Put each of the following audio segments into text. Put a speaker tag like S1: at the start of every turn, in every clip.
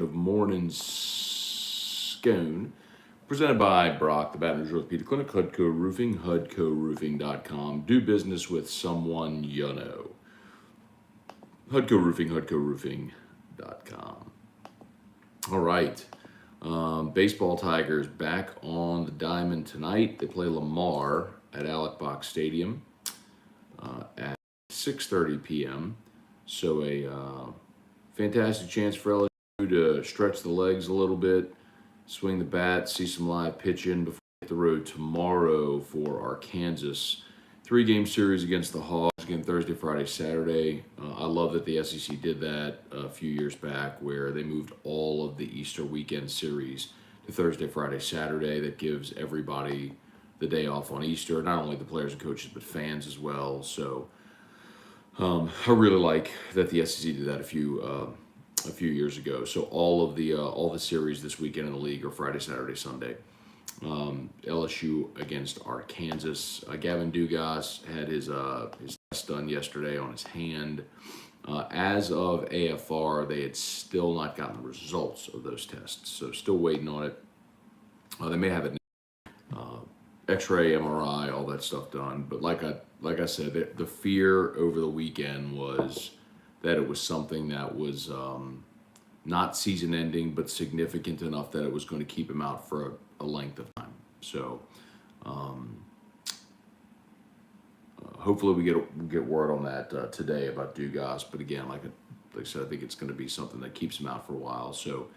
S1: of Morning Scone, presented by Brock, the Baton Rouge Orthopedic Clinic, Hudco Roofing, HudcoRoofing.com. Do business with someone you know. Hudco Roofing, HudcoRoofing.com. All right. Baseball Tigers back on the diamond tonight. They play Lamar at Alec Box Stadium at 6:30 p.m. So a fantastic chance for LSU to stretch the legs a little bit, swing the bat, see some live pitching before they hit the road tomorrow for our Kansas 3-game series against the Hogs, again Thursday, Friday, Saturday. I love that the SEC did that a few years back where they moved all of the Easter weekend series to Thursday, Friday, Saturday. That gives everybody the day off on Easter, not only the players and coaches, but fans as well. So I really like that the SEC did that a few years ago. So all the series this weekend in the league are Friday, Saturday, Sunday. LSU against our Kansas. Gavin Dugas had his test done yesterday on his hand. As of AFR, they had still not gotten the results of those tests, so still waiting on it. They may have it X-ray, MRI, all that stuff done. But like I said, the fear over the weekend was that it was something that was not season-ending, but significant enough that it was going to keep him out for a length of time. So hopefully we get word on that today about Dugas. But again, like I said, I think it's going to be something that keeps him out for a while. So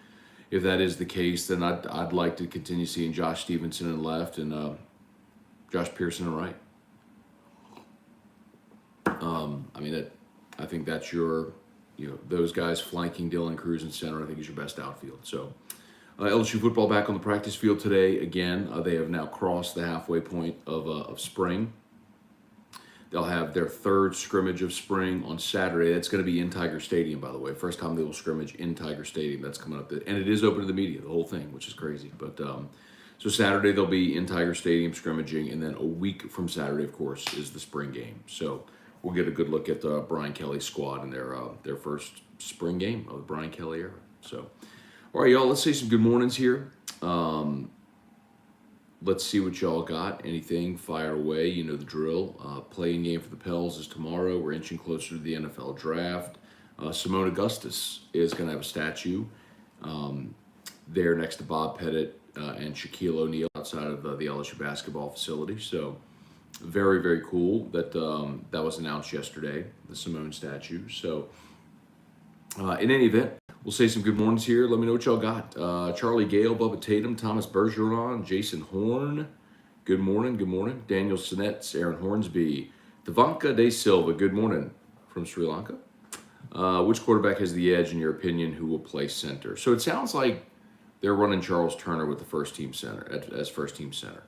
S1: if that is the case, then I'd like to continue seeing Josh Stevenson in left and Josh Pearson in right. I think that's your, those guys flanking Dylan Cruz in center, I think is your best outfield. So LSU football back on the practice field today. Again, they have now crossed the halfway point of spring. They'll have their third scrimmage of spring on Saturday. That's going to be in Tiger Stadium, by the way. First time they will scrimmage in Tiger Stadium. That's coming up. And it is open to the media, the whole thing, which is crazy. But so Saturday they'll be in Tiger Stadium scrimmaging, and then a week from Saturday, of course, is the spring game. So we'll get a good look at Brian Kelly's squad and their first spring game of the Brian Kelly era. So, all right, y'all, let's say some good mornings here. Let's see what y'all got. Anything, fire away. You know the drill. Playing game for the Pels is tomorrow. We're inching closer to the NFL draft. Simone Augustus is going to have a statue there next to Bob Pettit and Shaquille O'Neal outside of the LSU basketball facility. So very, very cool that that was announced yesterday, the Simone statue. So in any event, we'll say some good mornings here. Let me know what y'all got. Charlie Gale, Bubba Tatum, Thomas Bergeron, Jason Horn. Good morning, good morning. Daniel Sinnetts, Aaron Hornsby. Devanka De Silva, good morning from Sri Lanka. Which quarterback has the edge in your opinion? Who will play center? So it sounds like they're running Charles Turner with the first team center as first team center.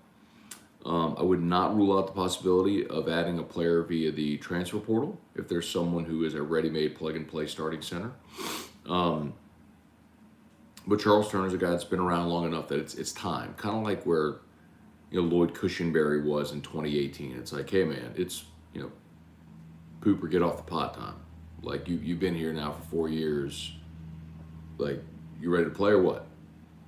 S1: I would not rule out the possibility of adding a player via the transfer portal if there's someone who is a ready-made plug-and-play starting center. But Charles Turner's a guy that's been around long enough that it's time. Kind of like where Lloyd Cushenberry was in 2018. It's like, hey man, it's poop or get off the pot time. Like you've been here now for 4 years. Like, you ready to play or what?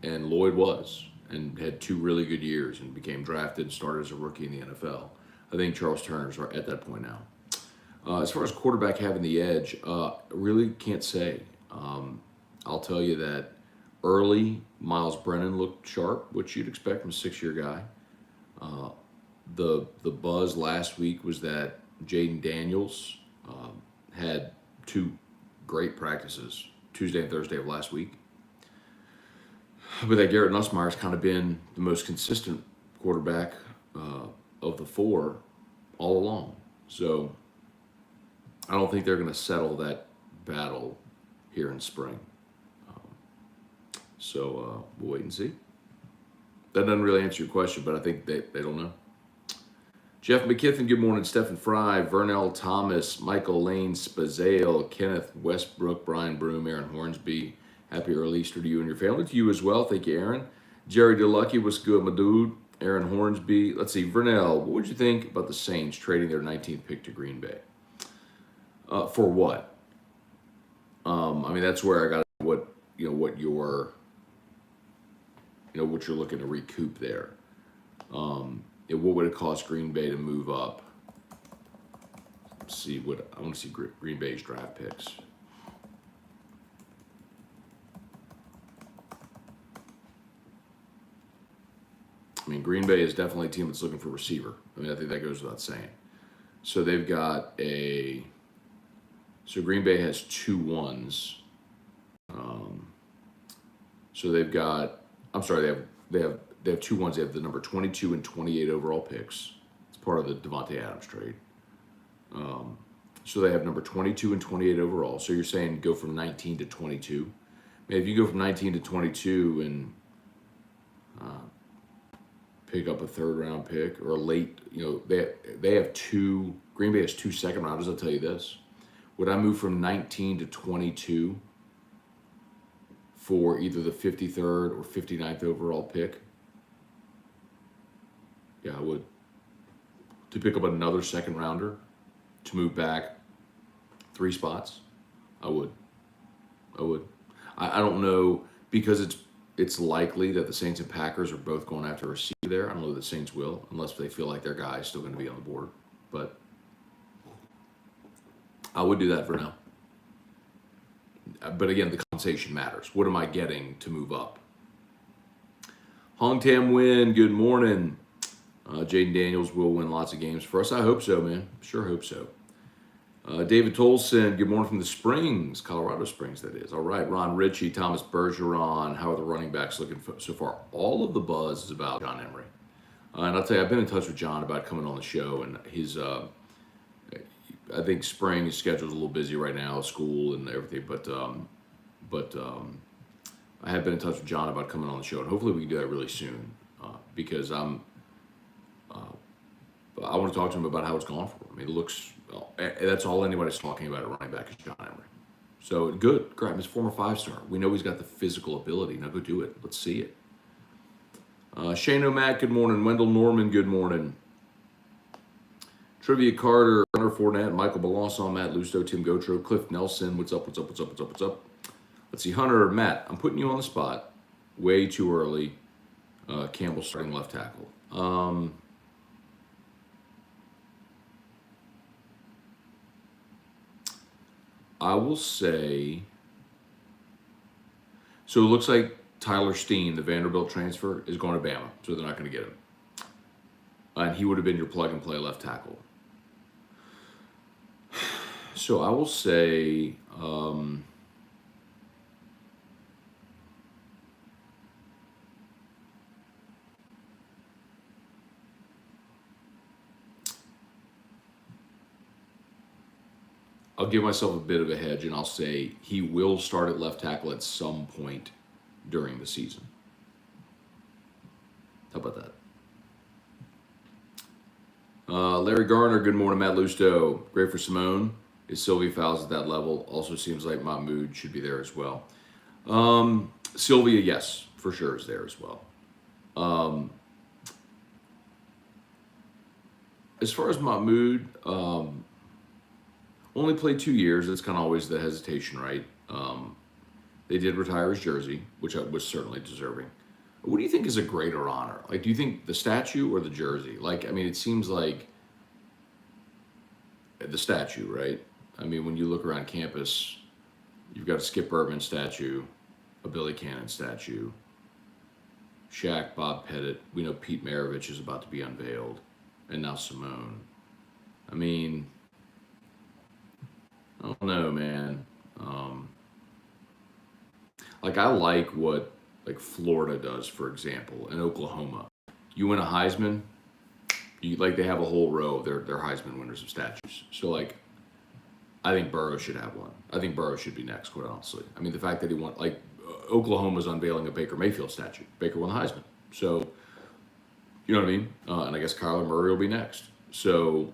S1: And Lloyd was, and had 2 really good years and became drafted and started as a rookie in the NFL. I think Charles Turner's at that point now. As far as quarterback having the edge, really can't say. I'll tell you that early Miles Brennan looked sharp, which you'd expect from a 6-year guy. The buzz last week was that Jaden Daniels had 2 great practices, Tuesday and Thursday of last week. But that Garrett Nussmeier's kind of been the most consistent quarterback of the 4 all along. So I don't think they're going to settle that battle here in spring. So we'll wait and see. That doesn't really answer your question, but I think they don't know. Jeff McKithen, good morning. Stephen Fry, Vernell Thomas, Michael Lane Spazale, Kenneth Westbrook, Brian Broom, Aaron Hornsby. Happy early Easter to you and your family. To you as well. Thank you, Aaron. Jerry DeLucky, what's good, my dude? Aaron Hornsby. Let's see, Vernell, what would you think about the Saints trading their 19th pick to Green Bay? For what? That's where I got what what you're looking to recoup there. What would it cost Green Bay to move up? Let's see what I want to see Green Bay's draft picks. I mean, Green Bay is definitely a team that's looking for a receiver. I mean, I think that goes without saying. So they've got so Green Bay has 2 1s. So they've got, I'm sorry, they have 2 1s. They have the number 22 and 28 overall picks. It's part of the Devontae Adams trade. So they have number 22 and 28 overall. So you're saying go from 19 to 22. I mean, if you go from 19 to 22 and pick up a 3rd round pick or a late, they have 2. Green Bay has 2 second rounders. I'll tell you this: would I move from 19 to 22 for either the 53rd or 59th overall pick? Yeah, I would. To pick up another second rounder to move back 3 spots, I would. I don't know, because it's likely that the Saints and Packers are both going after a receiver there. I don't know if the Saints will, unless they feel like their guy is still going to be on the board. But I would do that for now. But again, the compensation matters. What am I getting to move up? Hong Tam Win, good morning. Jaden Daniels will win lots of games for us. I hope so, man. Sure hope so. David Tolson, good morning from the Springs, Colorado Springs, that is. All right, Ron Ritchie, Thomas Bergeron. How are the running backs looking so far? All of the buzz is about John Emery. And I'll tell you, I've been in touch with John about coming on the show, and his, I think spring, his schedule's a little busy right now, school and everything, but I have been in touch with John about coming on the show, and hopefully we can do that really soon, because I want to talk to him about how it's gone for him. I mean, it looks, that's all anybody's talking about at running back is John Emery. So good, great. He's a former 5-star. We know he's got the physical ability. Now go do it. Let's see it. Shane O'Mac, good morning. Wendell Norman, good morning. Trivia Carter, Hunter Fournette, Michael Belançon, Matt Lusto, Tim Gotro, Cliff Nelson. What's up? Let's see, Hunter, Matt, I'm putting you on the spot. Way too early. Campbell starting left tackle. I will say, so it looks like Tyler Steen, the Vanderbilt transfer, is going to Bama, so they're not going to get him. And he would have been your plug-and-play left tackle. So I will say, I'll give myself a bit of a hedge, and I'll say he will start at left tackle at some point during the season. How about that? Larry Garner, good morning. Matt Lusto, great for Simone. Is Sylvia Fowles at that level? Also seems like Mahmoud should be there as well. Sylvia, yes, for sure is there as well. As far as Mahmoud, only played 2 years. That's kind of always the hesitation, right? They did retire his jersey, which was certainly deserving. What do you think is a greater honor? Like, do you think the statue or the jersey? Like, I mean, it seems like the statue, right? I mean, when you look around campus, you've got a Skip Bertman statue, a Billy Cannon statue, Shaq, Bob Pettit. We know Pete Maravich is about to be unveiled, and now Simone. I mean, I don't know, man. Like, I like what Florida does, for example, and Oklahoma. You win a Heisman, they have a whole row of their Heisman winners of statues. So, I think Burrow should have one. I think Burrow should be next, quite honestly. I mean, the fact that he won, Oklahoma's unveiling a Baker Mayfield statue. Baker won the Heisman. So, you know what I mean? And I guess Kyler Murray will be next. So,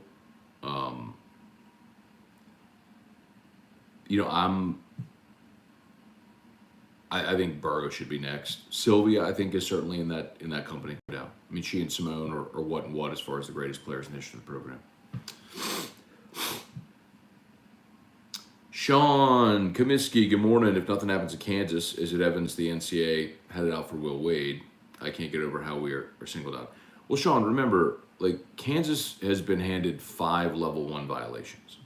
S1: I think Burrow should be next. Sylvia, I think, is certainly in that company. No doubt. I mean, she and Simone are what and what as far as the greatest players in the history of the program. Sean Comiskey, good morning. If nothing happens in Kansas, is it evidence the NCAA had it out for Will Wade? I can't get over how we are singled out. Well, Sean, remember, like, Kansas has been handed 5 level 1 violations.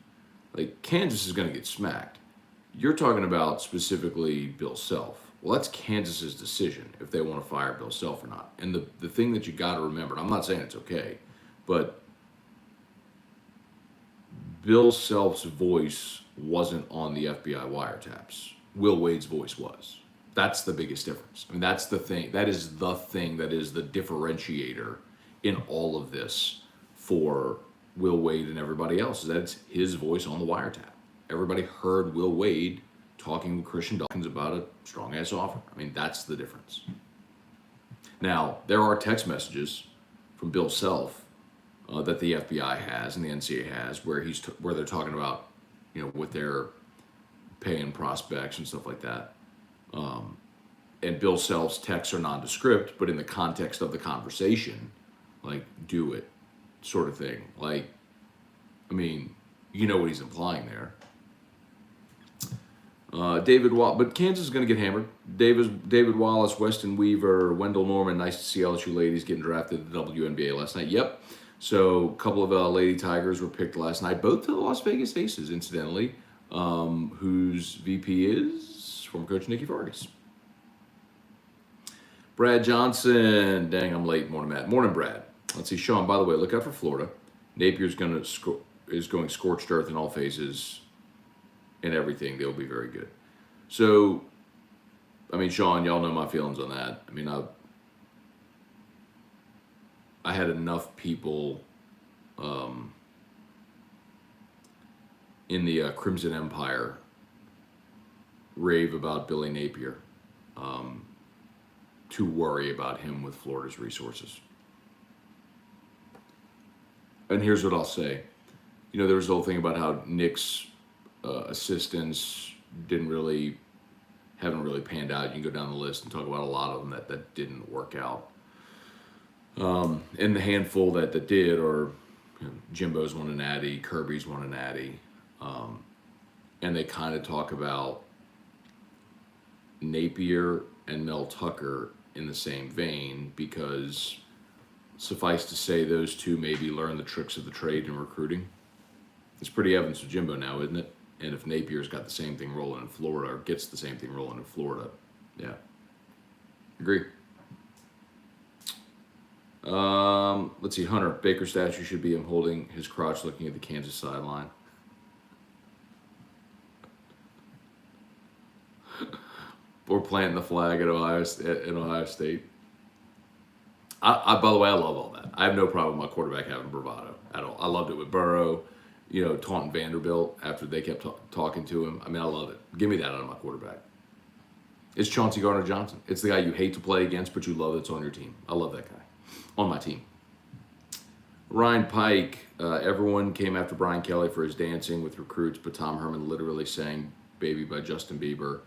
S1: Like, Kansas is going to get smacked. You're talking about specifically Bill Self. Well, that's Kansas's decision if they want to fire Bill Self or not. And the thing that you got to remember, and I'm not saying it's okay, but Bill Self's voice wasn't on the FBI wiretaps. Will Wade's voice was. That's the biggest difference. I mean, that's the thing. That is the thing that is the differentiator in all of this for Will Wade and everybody else, is that it's his voice on the wiretap. Everybody heard Will Wade talking with Christian Dawkins about a strong-ass offer. I mean, that's the difference. Now, there are text messages from Bill Self that the FBI has and the NCAA has where where they're talking about, you know, what they're paying prospects and stuff like that. And Bill Self's texts are nondescript, but in the context of the conversation, like, do it sort of thing. Like, I mean, you know what he's implying there. David Wallace, but Kansas is going to get hammered. David Wallace, Weston Weaver, Wendell Norman. Nice to see LSU ladies getting drafted to the WNBA last night. Yep. So a couple of Lady Tigers were picked last night, both to the Las Vegas Aces, incidentally, whose VP is former coach Nikki Fargas. Brad Johnson. Dang, I'm late. Morning, Matt. Morning, Brad. Let's see, Sean. By the way, look out for Florida. Napier's going scorched earth in all phases. And everything, they'll be very good. So, I mean, Sean, y'all know my feelings on that. I mean, I had enough people in the Crimson Empire rave about Billy Napier to worry about him with Florida's resources. And here's what I'll say. You know, there was the whole thing about how Nick's assistants haven't really panned out. You can go down the list and talk about a lot of them that didn't work out. And the handful that did, or you know, Jimbo's won a natty, Kirby's won a natty, and they kind of talk about Napier and Mel Tucker in the same vein, because suffice to say, those two maybe learn the tricks of the trade in recruiting. It's pretty evident with Jimbo now, isn't it? And if Napier's got the same thing rolling in Florida, or gets the same thing rolling in Florida, yeah. Agree. Let's see, Hunter. Baker statue should be him holding his crotch looking at the Kansas sideline. Or planting the flag at Ohio State. I by the way, I love all that. I have no problem with my quarterback having bravado at all. I loved it with Burrow. You know, taunting Vanderbilt after they kept talking to him. I mean, I love it. Give me that out of my quarterback. It's Chauncey Gardner-Johnson. It's the guy you hate to play against, but you love that's on your team. I love that guy. On my team. Ryan Pike. Everyone came after Brian Kelly for his dancing with recruits, but Tom Herman literally sang Baby by Justin Bieber.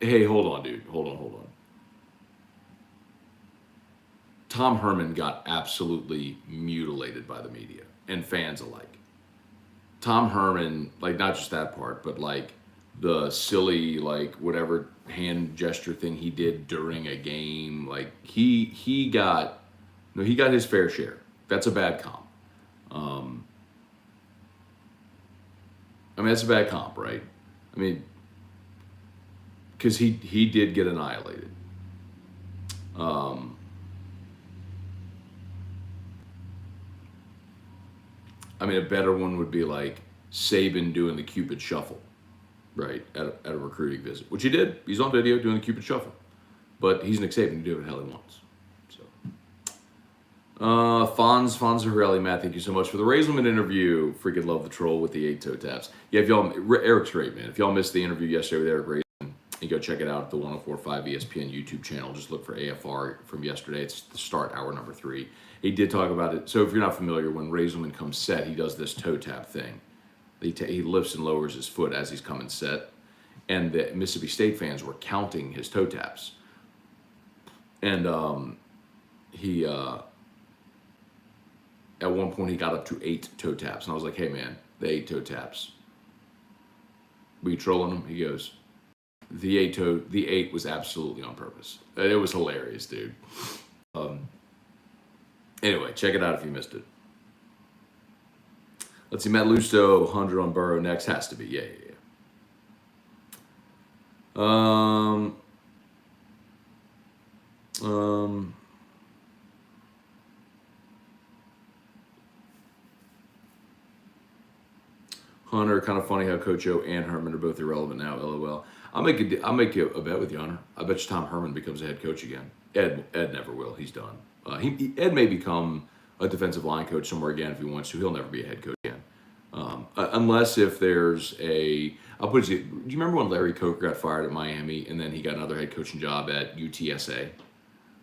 S1: Hey, hold on, dude. Hold on. Tom Herman got absolutely mutilated by the media and fans alike. Tom Herman, like, not just that part, but like the silly, like, whatever hand gesture thing he did during a game, like he got his fair share. That's a bad comp. I mean, that's a bad comp, right? I mean, because he did get annihilated. I mean, a better one would be like Saban doing the Cupid Shuffle, right, at a recruiting visit, which he did. He's on video doing the Cupid Shuffle. But he's Nick Saban to do what the hell he wants. So, Fonz Horelli, Matt, thank you so much for the Raisman interview. Freaking love the troll with the 8 toe taps. Yeah, Eric's great, man. If y'all missed the interview yesterday with Eric Raisman, you go check it out at the 104.5 ESPN YouTube channel. Just look for AFR from yesterday. It's the start, hour number 3. He did talk about it. So if you're not familiar, when Raisman comes set, he does this toe tap thing. He lifts and lowers his foot as he's coming set. And the Mississippi State fans were counting his toe taps. And he at one point he got up to 8 toe taps. And I was like, hey man, the 8 toe taps were you trolling him? He goes, the eight was absolutely on purpose. It was hilarious, dude. Anyway, check it out if you missed it. Let's see, Matt Lusto, 100 on Burrow next. Has to be. Yeah. Hunter, kind of funny how Coach O and Herman are both irrelevant now. LOL. I'll make a bet with you, Hunter. I bet you Tom Herman becomes a head coach again. Ed never will. He's done. Ed may become a defensive line coach somewhere again if he wants to. He'll never be a head coach again, unless if there's a. I'll put it. Do you remember when Larry Coker got fired at Miami and then he got another head coaching job at UTSA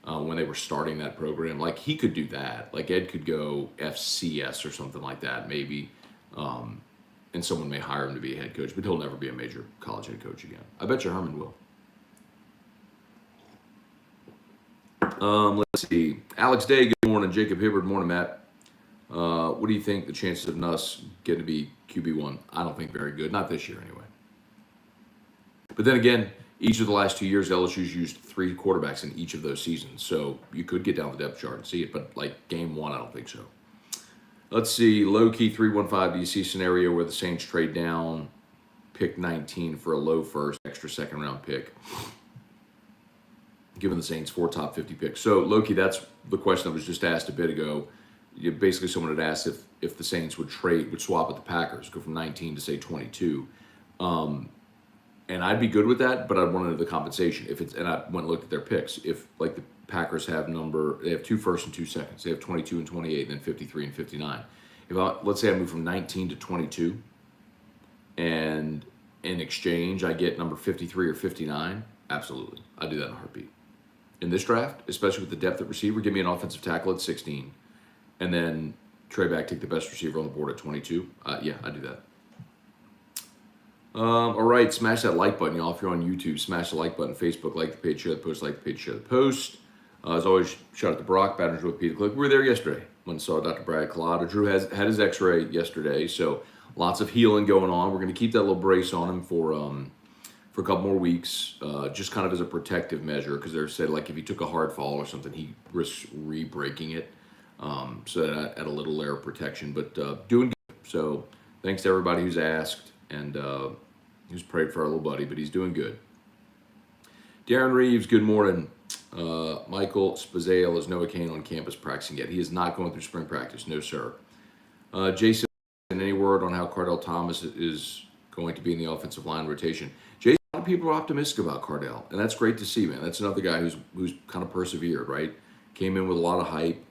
S1: when they were starting that program? Like he could do that. Like Ed could go FCS or something like that, maybe. And someone may hire him to be a head coach, but he'll never be a major college head coach again. I bet you Herman will. Let's see. Alex Day, good morning. Jacob Hibbard, morning, Matt. What do you think the chances of Nuss getting to be QB1? I don't think very good. Not this year, anyway. But then again, each of the last 2 years, LSU's used 3 quarterbacks in each of those seasons. So you could get down the depth chart and see it. But like game 1, I don't think so. Let's see, low-key 315, do you see a scenario where the Saints trade down, pick 19 for a low first, extra second-round pick, giving the Saints 4 top 50 picks? So, low-key, that's the question that was just asked a bit ago. Basically, someone had asked if the Saints would swap with the Packers, go from 19 to, say, 22. And I'd be good with that, but I'd want to know the compensation. And I went and looked at their picks. If, like, the Packers they have 2 firsts and 2 seconds. They have 22 and 28, and then 53 and 59. Let's say I move from 19 to 22, and in exchange I get number 53 or 59, absolutely. I'd do that in a heartbeat. In this draft, especially with the depth at receiver, give me an offensive tackle at 16, and then trade back, take the best receiver on the board at 22. Yeah, I'd do that. All right, smash that like button, y'all. If you're on YouTube, smash the like button. Facebook, like the page, share the post, like the page, share the post. As always, shout out to Brock, Baton Rouge Peter Click. We were there yesterday when saw Dr. Brad Collada. Drew had his x-ray yesterday, so lots of healing going on. We're going to keep that little brace on him for a couple more weeks, just kind of as a protective measure, because they said like if he took a hard fall or something, he risks re-breaking it. So that add a little layer of protection, but doing good. So thanks to everybody who's asked and who's prayed for our little buddy, but he's doing good. Darren Reeves, good morning. Michael Spazale is Noah Kane on campus practicing yet. He is not going through spring practice. No, sir. Jason, any word on how Cardell Thomas is going to be in the offensive line rotation? Jason, a lot of people are optimistic about Cardell, and that's great to see, man. That's another guy who's kind of persevered, right? Came in with a lot of hype.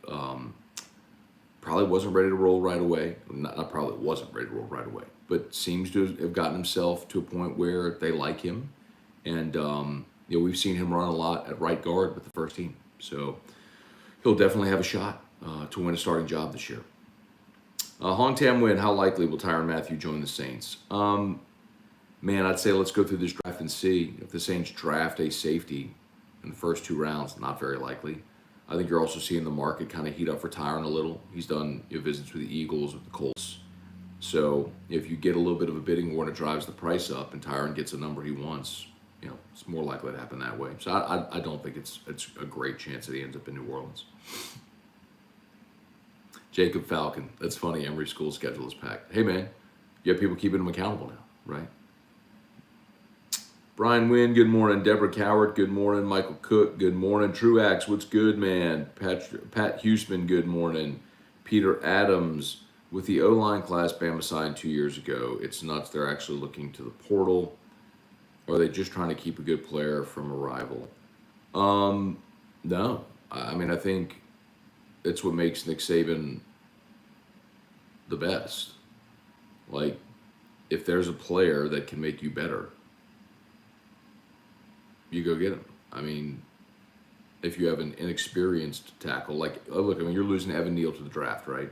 S1: Probably wasn't ready to roll right away. Not probably wasn't ready to roll right away, but seems to have gotten himself to a point where they like him. And, we've seen him run a lot at right guard with the first team. So he'll definitely have a shot to win a starting job this year. Hong Tam win, how likely will Tyrann Mathieu join the Saints? Man, I'd say let's go through this draft and see. If the Saints draft a safety in the first 2 rounds, not very likely. I think you're also seeing the market kind of heat up for Tyrann a little. He's done visits with the Eagles, with the Colts. So if you get a little bit of a bidding war and it drives the price up and Tyrann gets a number he wants, it's more likely to happen that way. So I don't think it's a great chance that he ends up in New Orleans. Jacob Falcon. That's funny. Emory School's schedule is packed. Hey, man, you have people keeping him accountable now, right? Brian Wynn, good morning. Deborah Coward, good morning. Michael Cook, good morning. Truax, what's good, man? Pat Huseman, good morning. Peter Adams, with the O-line class Bama signed 2 years ago, it's nuts they're actually looking to the portal. Or are they just trying to keep a good player from a rival? No. I mean, I think it's what makes Nick Saban the best. Like, if there's a player that can make you better, you go get him. I mean, if you have an inexperienced tackle, you're losing Evan Neal to the draft, right?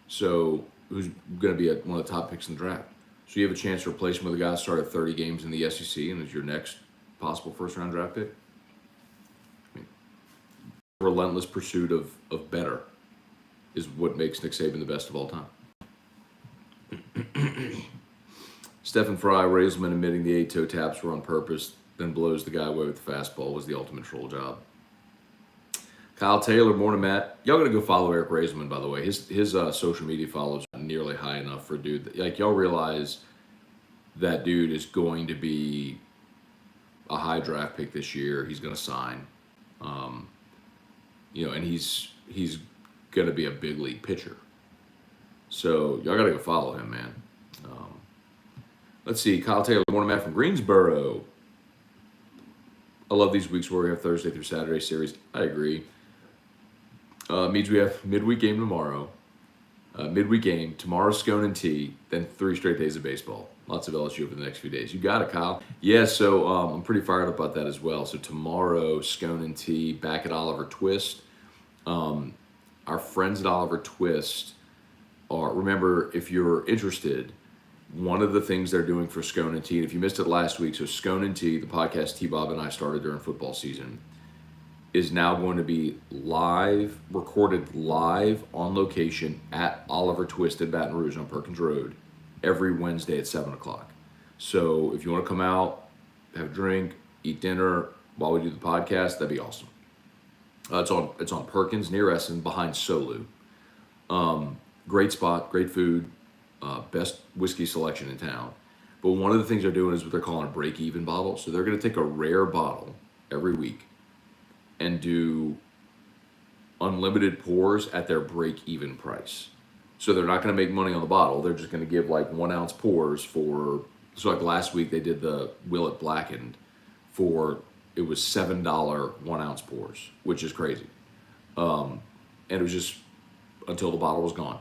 S1: So who's going to be one of the top picks in the draft? So you have a chance to replace him with a guy that started 30 games in the SEC and is your next possible first-round draft pick? I mean, relentless pursuit of better is what makes Nick Saban the best of all time. Stephen Fry, Raisman admitting the 8-toe taps were on purpose, then blows the guy away with the fastball was the ultimate troll job. Kyle Taylor, morning Matt. Y'all gotta go follow Eric Raisman, by the way. His social media follows are not nearly high enough for a dude. Like, y'all realize that dude is going to be a high draft pick this year. He's gonna sign. And he's gonna be a big league pitcher. So y'all gotta go follow him, man. Let's see, Kyle Taylor, morning Matt from Greensboro. I love these weeks where we have Thursday through Saturday series. I agree. Means we have midweek game tomorrow. Midweek game, tomorrow's Scone and Tea, then 3 straight days of baseball. Lots of LSU over the next few days. You got it, Kyle. Yeah, so I'm pretty fired up about that as well. So tomorrow, Scone and Tea back at Oliver Twist. Our friends at Oliver Twist remember, if you're interested, one of the things they're doing for Scone and Tea, and if you missed it last week, so Scone and Tea, the podcast T-Bob and I started during football season, is now going to be recorded live on location at Oliver Twist in Baton Rouge on Perkins Road every Wednesday at 7 o'clock. So if you want to come out, have a drink, eat dinner while we do the podcast, that'd be awesome. It's on Perkins near Essen behind Solu. Great spot, great food, best whiskey selection in town. But one of the things they're doing is what they're calling a break-even bottle. So they're going to take a rare bottle every week and do unlimited pours at their break-even price. So they're not going to make money on the bottle. They're just going to give like 1 ounce pours so like last week they did the Willet Blackened it was $7 1 ounce pours, which is crazy. And it was just until the bottle was gone.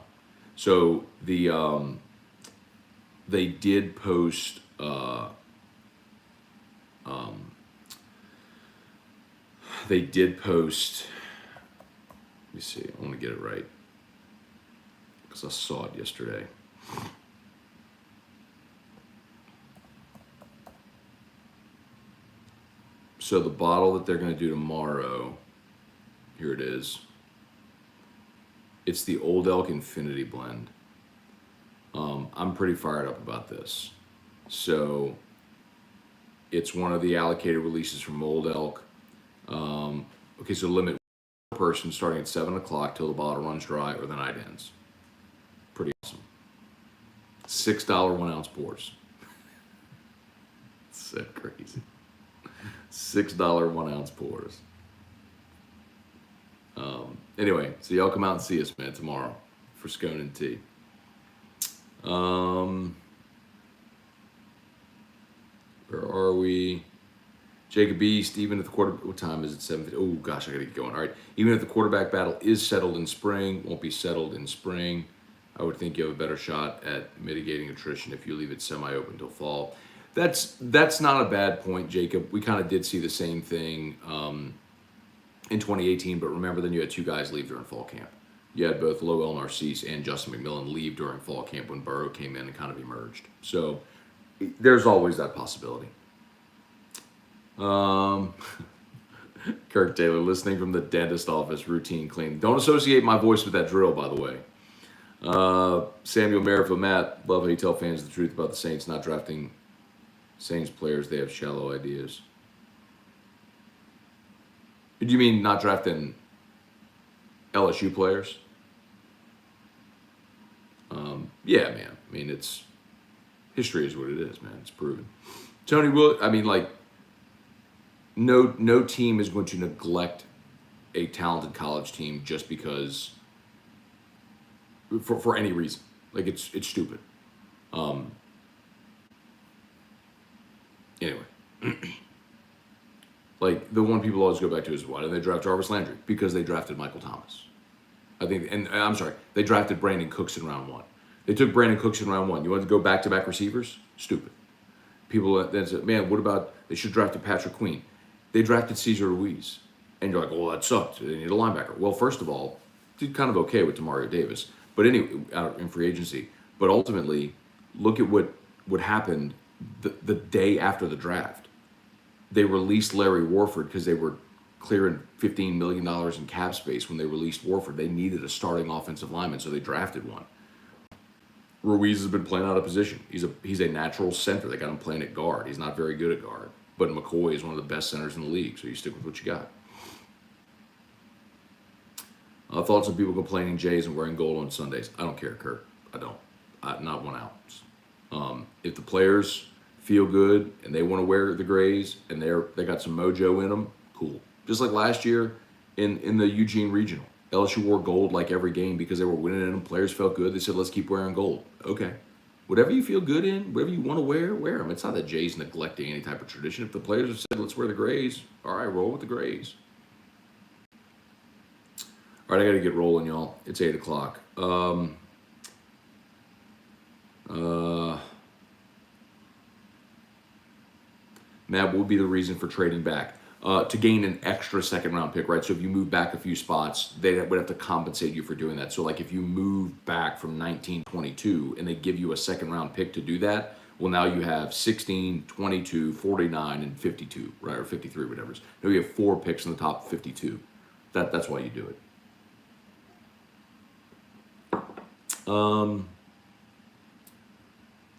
S1: So they did post let me see, I want to get it right because I saw it yesterday. So the bottle that they're going to do tomorrow, here it is. It's the Old Elk Infinity Blend. I'm pretty fired up about this. So it's one of the allocated releases from Old Elk. Okay, so limit per person starting at 7 o'clock till the bottle runs dry or the night ends. Pretty awesome. $6 1 ounce pours. So crazy. $6 1 ounce pours. Anyway, so y'all come out and see us, man, tomorrow for Scone and Tea. Where are we? Jacob East, even if the what time is it? 7:50. Oh gosh, I gotta get going. All right. Even if the quarterback battle is settled in spring, won't be settled in spring, I would think you have a better shot at mitigating attrition if you leave it semi-open till fall. That's not a bad point, Jacob. We kind of did see the same thing in 2018, but remember, then you had 2 guys leave during fall camp. You had both Lowell Narcisse and Justin McMillan leave during fall camp when Burrow came in and kind of emerged. So there's always that possibility. Kirk Taylor, listening from the dentist office, routine cleaning. Don't associate my voice with that drill, by the way. Samuel Merrifield, Matt, love how you tell fans the truth about the Saints not drafting Saints players. They have shallow ideas. Do you mean not drafting LSU players? Yeah, man. I mean, history is what it is, man. It's proven. Tony Will, I mean, like, no team is going to neglect a talented college team just because for any reason. Like, it's stupid. Anyway. Like, the one people always go back to is, why did they draft Jarvis Landry? Because they drafted Michael Thomas. I think, and I'm sorry, they drafted Brandon Cooks in round 1. They took Brandon Cooks in round 1. You want to go back-to-back receivers? Stupid. People then said, man, what about, they should have drafted Patrick Queen. They drafted Cesar Ruiz. And you're like, well, that sucked. They need a linebacker. Well, first of all, did kind of okay with Demario Davis. But anyway, in free agency. But ultimately, look at what happened the day after the draft. They released Larry Warford because they were clearing $15 million in cap space when they released Warford. They needed a starting offensive lineman, so they drafted one. Ruiz has been playing out of position. He's a natural center. They got him playing at guard. He's not very good at guard. But McCoy is one of the best centers in the league, so you stick with what you got. Thoughts on people complaining Jay isn't wearing gold on Sundays? I don't care, Kurt. I don't. Not 1 ounce. If the players feel good and they want to wear the grays and they got some mojo in them, cool. Just like last year in the Eugene Regional. LSU wore gold like every game because they were winning in them. Players felt good. They said, let's keep wearing gold. Okay. Whatever you feel good in, whatever you want to wear them. It's not that Jay's neglecting any type of tradition. If the players have said, let's wear the grays, all right, roll with the grays. All right, I got to get rolling, y'all. It's 8 o'clock. Matt, what would be the reason for trading back? To gain an extra second-round pick, right? So if you move back a few spots, they would have to compensate you for doing that. So like if you move back from 1922 and they give you a second-round pick to do that, well, now you have 16, 22, 49, and 52, right? Or 53, whatever it is. Now you have 4 picks in the top 52. That's why you do it.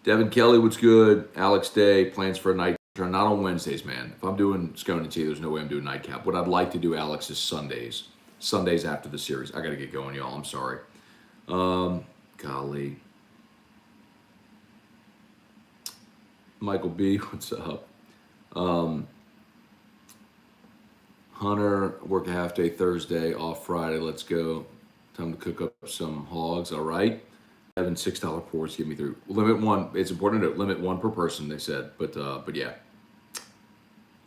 S1: Devin Kelly, what's good? Alex Day, plans for a night turn. Not on Wednesdays, man. If I'm doing Scone and Tea, there's no way I'm doing nightcap. What I'd like to do, Alex, is Sundays. Sundays after the series. I got to get going, y'all. I'm sorry. Golly. Michael B, what's up? Hunter, work a half day Thursday, off Friday. Let's go. Time to cook up some hogs. All right. Having $6 pours get me through. Limit 1. It's important to limit 1 per person, they said. But yeah.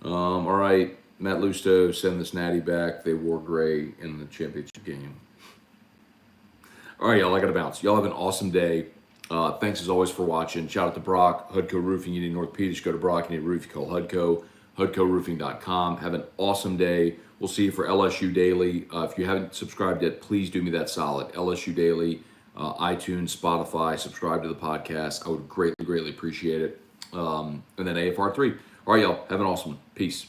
S1: All right. Matt Lusto, send this natty back. They wore gray in the championship game. All right, y'all. I got to bounce. Y'all have an awesome day. Thanks as always for watching. Shout out to Brock, Hudco Roofing. You need North Peters, go to Brock. You need a roof, you call Hudco. HudcoRoofing.com. Have an awesome day. We'll see you for LSU Daily. If you haven't subscribed yet, please do me that solid. LSU Daily, iTunes, Spotify, subscribe to the podcast. I would greatly, greatly appreciate it. And then AFR3. All right, y'all. Have an awesome one. Peace.